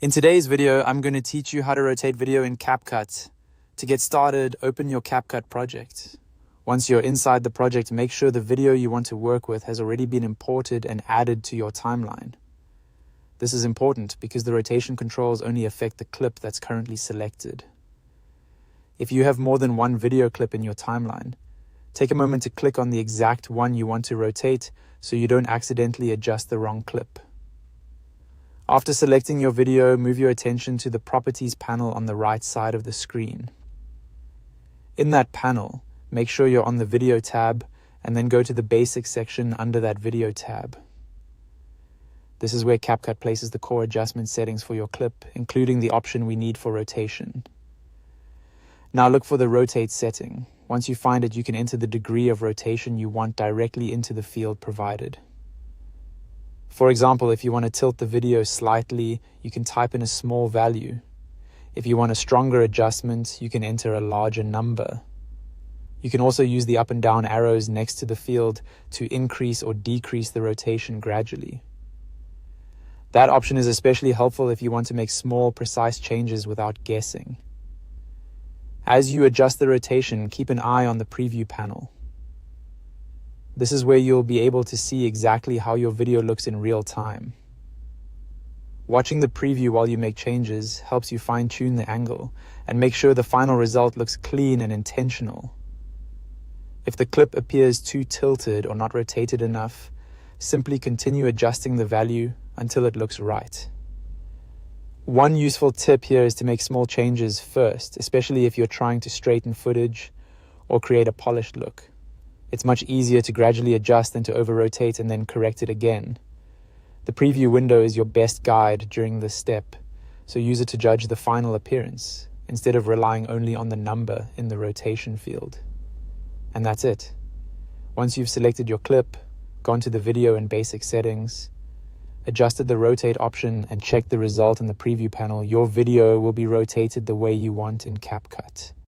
In today's video, I'm going to teach you how to rotate video in CapCut. To get started, open your CapCut project. Once you're inside the project, make sure the video you want to work with has already been imported and added to your timeline. This is important because the rotation controls only affect the clip that's currently selected. If you have more than one video clip in your timeline, take a moment to click on the exact one you want to rotate so you don't accidentally adjust the wrong clip. After selecting your video, move your attention to the Properties panel on the right side of the screen. In that panel, make sure you're on the Video tab and then go to the Basics section under that Video tab. This is where CapCut places the core adjustment settings for your clip, including the option we need for rotation. Now look for the Rotate setting. Once you find it, you can enter the degree of rotation you want directly into the field provided. For example, if you want to tilt the video slightly, you can type in a small value. If you want a stronger adjustment, you can enter a larger number. You can also use the up and down arrows next to the field to increase or decrease the rotation gradually. That option is especially helpful if you want to make small, precise changes without guessing. As you adjust the rotation, keep an eye on the Preview panel. This is where you'll be able to see exactly how your video looks in real time. Watching the preview while you make changes helps you fine-tune the angle and make sure the final result looks clean and intentional. If the clip appears too tilted or not rotated enough, simply continue adjusting the value until it looks right. One useful tip here is to make small changes first, especially if you're trying to straighten footage or create a polished look. It's much easier to gradually adjust than to over-rotate and then correct it again. The preview window is your best guide during this step, so use it to judge the final appearance, instead of relying only on the number in the rotation field. And that's it. Once you've selected your clip, gone to the video and basic settings, adjusted the rotate option and checked the result in the preview panel, your video will be rotated the way you want in CapCut.